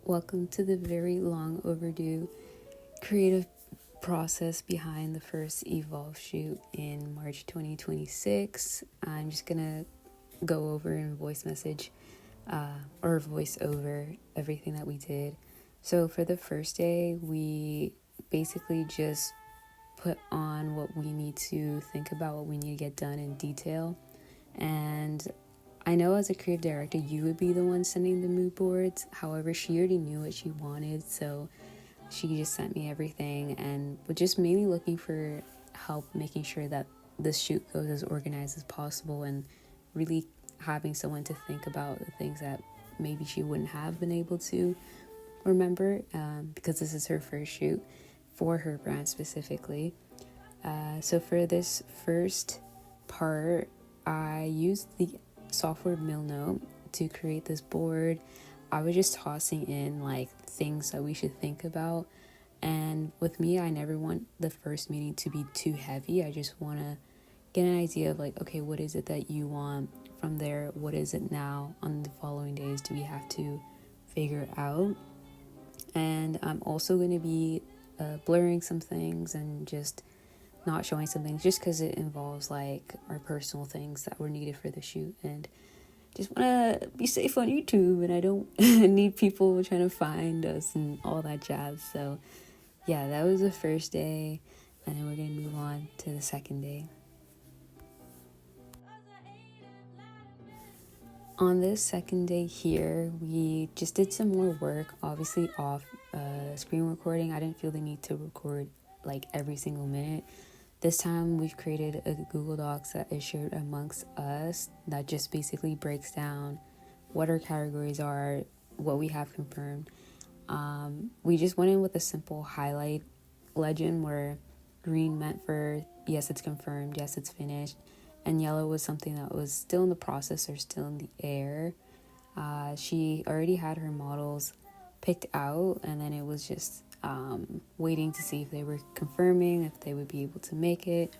Welcome to the very long overdue creative process behind the first Evolve shoot in March 2026. I'm just gonna go over in voice message or voice over everything that we did. So for the first day, we basically just put on what we need to think about, what we need to get done in detail. And I know as a creative director, you would be the one sending the mood boards. However, she already knew what she wanted, so she just sent me everything and was just mainly looking for help making sure that the shoot goes as organized as possible and really having someone to think about the things that maybe she wouldn't have been able to remember because this is her first shoot for her brand specifically. So for this first part, I used the software Milnote to create this board. I was just tossing in like things that we should think about, and with me, I never want the first meeting to be too heavy. I just want to get an idea of like, okay, what is it that you want from there? What is it now? On the following days do we have to figure out? And I'm also going to be blurring some things and just not showing some things just because it involves like our personal things that were needed for the shoot, and just want to be safe on YouTube, and I don't need people trying to find us and all that jazz. So yeah, that was the first day, and then we're going to move on to the second day. On this second day here, we just did some more work, obviously off screen recording. I didn't feel the need to record like every single minute. This time we've created a Google Docs that is shared amongst us that just basically breaks down what our categories are, what we have confirmed. We just went in with a simple highlight legend where green meant for yes, it's confirmed, yes, it's finished, and yellow was something that was still in the process or still in the air. She already had her models picked out, and then it was just waiting to see if they were confirming, if they would be able to make it.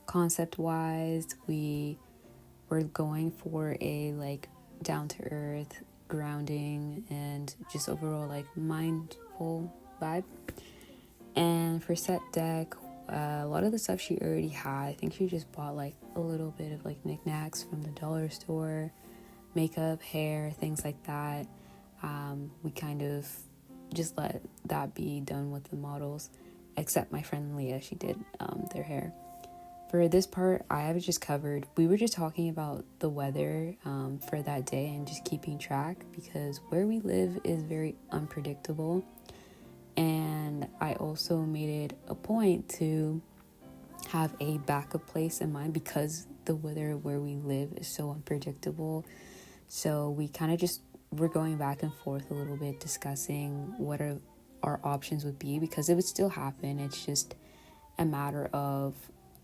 Concept wise, we were going for a like down to earth, grounding, and just overall like mindful vibe. And for set deck, a lot of the stuff she already had. I think she just bought like a little bit of like knickknacks from the dollar store, makeup, hair, things like that. We kind of just let that be done with the models, except my friend Leah, she did their hair. For this part, I have it just covered. We were just talking about the weather for that day and just keeping track, because where we live is very unpredictable, and I also made it a point to have a backup place in mind because the weather where we live is so unpredictable. So we kind of just we're going back and forth a little bit, discussing what our options would be, because it would still happen. It's just a matter of,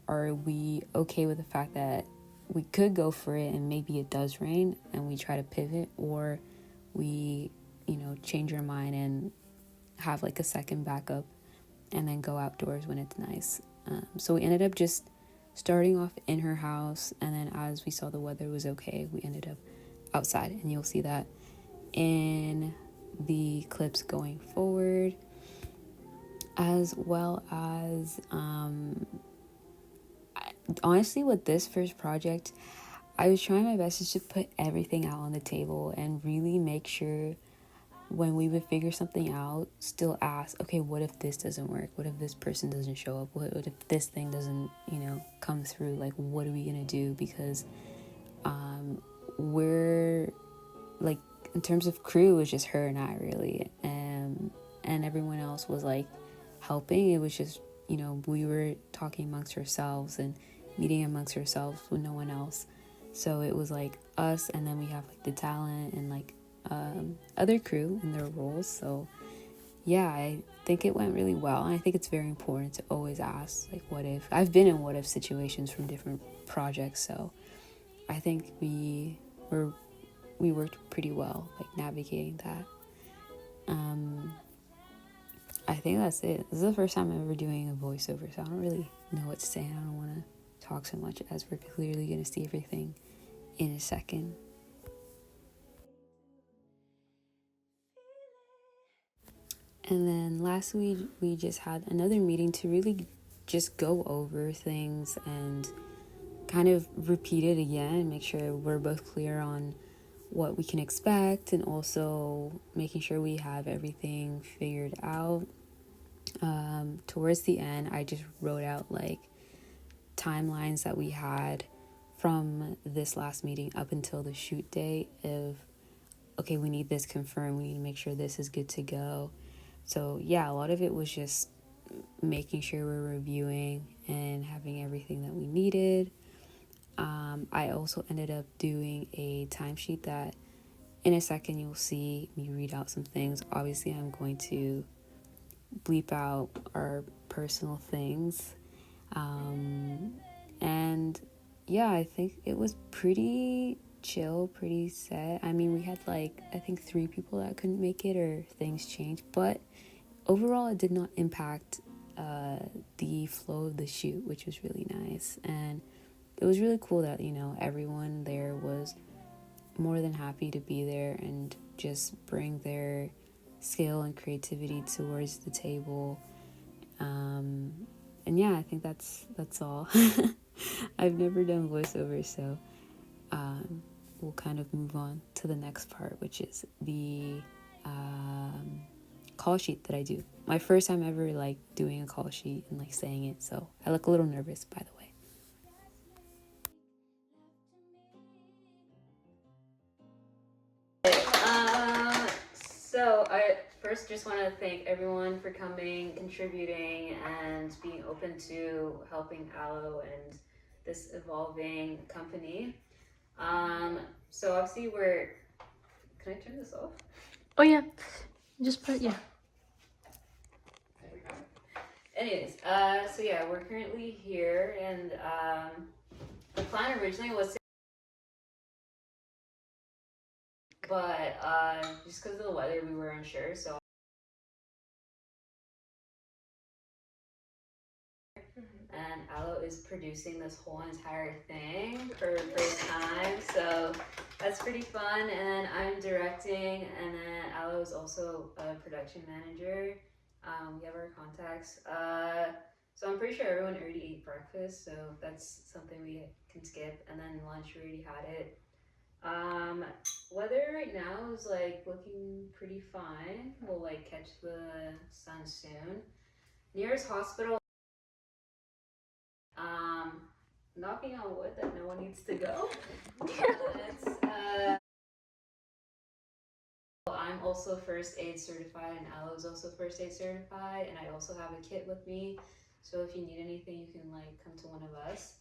are we okay with the fact that we could go for it and maybe it does rain and we try to pivot, or we, change our mind and have like a second backup and then go outdoors when it's nice. So we ended up just starting off in her house, and then as we saw the weather was okay, we ended up outside, and you'll see that in the clips going forward, as well as honestly with this first project, I was trying my best to just put everything out on the table and really make sure when we would figure something out, still ask, okay, what if this doesn't work? What if this person doesn't show up? What if this thing doesn't come through? Like, what are we gonna do? Because we're like, in terms of crew, it was just her and I really, and everyone else was like helping. It was just we were talking amongst ourselves and meeting amongst ourselves with no one else. So it was like us, and then we have like the talent and like other crew in their roles. So yeah, I think it went really well, and I think it's very important to always ask like, what if. I've been in what if situations from different projects, so I think we worked pretty well, like navigating that. I think that's it. This is the first time I'm ever doing a voiceover, so I don't really know what to say. I don't want to talk so much, as we're clearly going to see everything in a second. And then last week, we just had another meeting to really just go over things and kind of repeat it again, make sure we're both clear on what we can expect, and also making sure we have everything figured out. Towards the end, I just wrote out like timelines that we had from this last meeting up until the shoot date of, okay, we need this confirmed, we need to make sure this is good to go. So yeah, a lot of it was just making sure we're reviewing and having everything that we needed. I also ended up doing a timesheet that in a second you'll see me read out some things. Obviously, I'm going to bleep out our personal things. And yeah, I think it was pretty chill, pretty set. I mean, we had like, I think 3 people that couldn't make it or things changed, but overall it did not impact the flow of the shoot, which was really nice. And it was really cool that, you know, everyone there was more than happy to be there and just bring their skill and creativity towards the table. And yeah, I think that's all. I've never done voiceover, so we'll kind of move on to the next part, which is the call sheet that I do. My first time ever like doing a call sheet and like saying it, so I look a little nervous, by the way. So I first just want to thank everyone for coming, contributing, and being open to helping Aloe and this evolving company. So obviously we're, can I turn this off? Oh yeah, just put, yeah. There we go. Anyways, so yeah, we're currently here, and the plan originally was to, but just because of the weather, we were unsure, so and Aloe is producing this whole entire thing for the first time, so that's pretty fun. And I'm directing, and then Aloe is also a production manager. We have our contacts. So I'm pretty sure everyone already ate breakfast, so that's something we can skip. And then lunch, we already had it. Weather right now is like looking pretty fine. We'll like catch the sun soon. Nearest hospital, knocking on wood that no one needs to go. I'm also first aid certified, and Aloe's also first aid certified, and I also have a kit with me. So if you need anything, you can like come to one of us.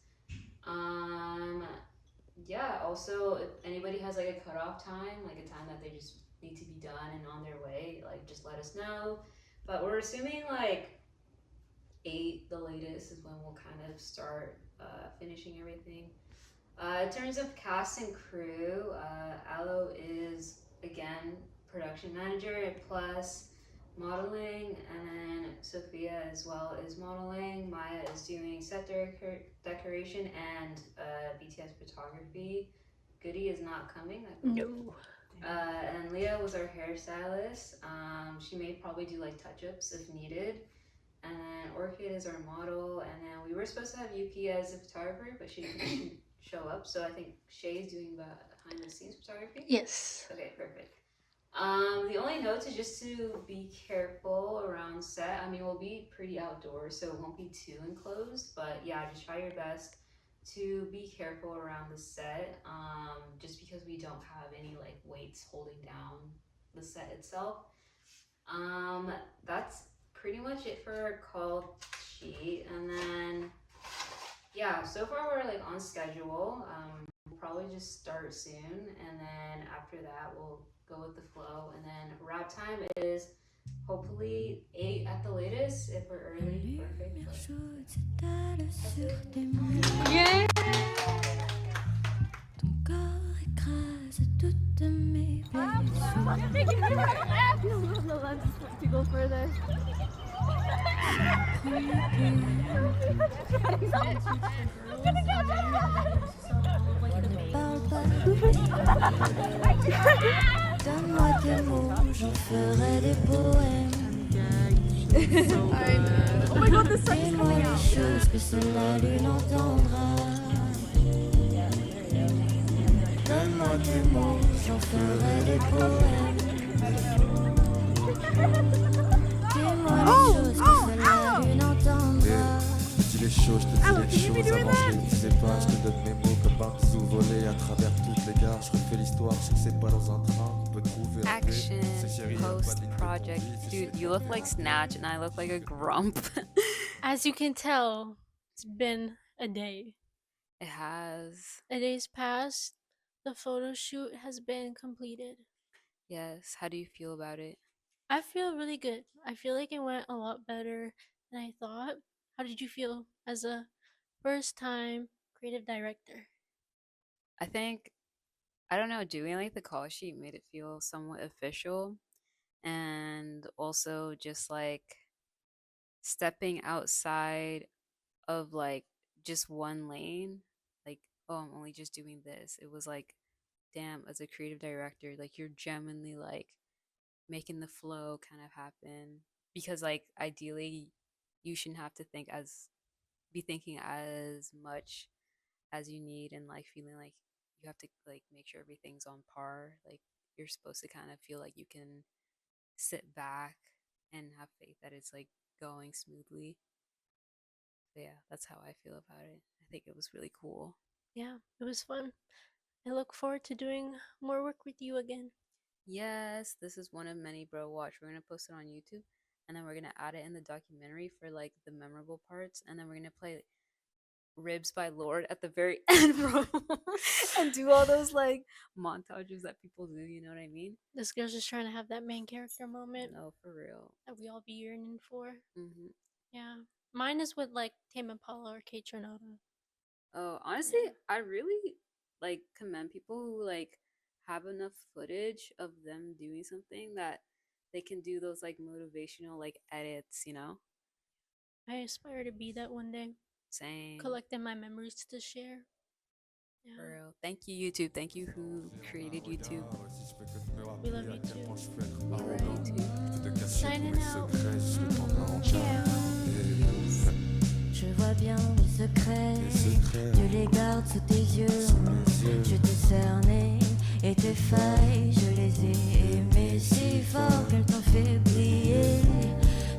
Yeah, also if anybody has like a cutoff time, like a time that they just need to be done and on their way, like just let us know. But we're assuming like 8, the latest, is when we'll kind of start finishing everything. In terms of cast and crew, Aloe is again production manager plus modeling, and then Sophia as well is modeling. Maya is doing set decoration and BTS photography. Goody is not coming, I believe. No. And Leah was our hairstylist. She may probably do like touch-ups if needed. And then Orchid is our model, and then we were supposed to have Yuki as a photographer, but she didn't show up, so I think Shay's doing the behind the scenes photography. Yes. Okay, perfect. The only notes is just to be careful around set. I mean, we'll be pretty outdoors, so it won't be too enclosed, but yeah, just try your best to be careful around the set, just because we don't have any like weights holding down the set itself. That's pretty much it for our call sheet. And then yeah, so far we're like on schedule. We'll probably just start soon, and then after that we'll go with the flow. And then wrap time is hopefully 8 at the latest. If we're early, perfect. Yeah. No, let's to go further. Donne-moi tes mots, j'en ferai des poèmes. I know. Oh my god, the sun is Dis-moi coming les out. choses que seule la lune entendra. Donne-moi tes mots, j'en ferai des poèmes. Dis-moi les choses que seule la lune entendra. Je te dis les choses, je te Ow, dis can les you be choses doing avant je that? les disais pas. Je te donne mes mots comme un sous volé à travers toutes les gares. Je refais l'histoire, je sais que c'est pas dans un train qu'on peut trouver un paix. Action C'est chérie, y a pas post de ligne de project. conduite, c'est Dude, chez you toi, look like t'es Snatch and I look like a grump. As you can tell, it's been a day. It has. A day's passed. The photo shoot has been completed. Yes. How do you feel about it? I feel really good. I feel like it went a lot better than I thought. How did you feel as a first time creative director? I think, I don't know, doing like the call sheet made it feel somewhat official. And also just like stepping outside of like just one lane. Like, oh, I'm only just doing this. It was like, damn, as a creative director, like you're genuinely like making the flow kind of happen, because like ideally you shouldn't have to be thinking as much as you need, and like feeling like you have to like make sure everything's on par. Like you're supposed to kind of feel like you can sit back and have faith that it's like going smoothly. So yeah, that's how I feel about it. I think it was really cool. Yeah, it was fun. I look forward to doing more work with you again. Yes, this is one of many, bro. Watch, we're gonna post it on YouTube, and then we're gonna add it in the documentary for like the memorable parts, and then we're gonna play Ribs by Lord at the very end, bro, and do all those like montages that people do. You know what I mean? This girl's just trying to have that main character moment No, for real. that we all be yearning for. Hmm. Yeah. Mine is with like Tame Impala or Kate Trinata. Oh, honestly, Yeah. I really like commend people who like have enough footage of them doing something that they can do those like motivational like edits, you know? I aspire to be that one day. Saying, Collecting my memories to share. for Yeah. real. Thank you, YouTube. Thank you who created YouTube. Si je peux que de me We love rappeler à you quel too. point je peux être We love arrogant. you too. Tout de cacher tous Signing mes out. secrets, juste le temps d'un Ciao. Je vois bien les secrets, Les secrets. tu les gardes sous tes yeux. yeux. Je t'ai cerné et tes failles, je les ai aimées si fort qu'elles t'ont fait briller.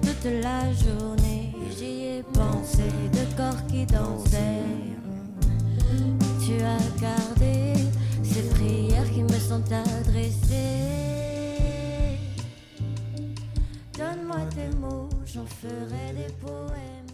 Toute la journée, j'y ai pensé, de corps qui dansaient. Tu as gardé ces prières qui me sont adressées. Donne-moi tes mots, j'en ferai des poèmes.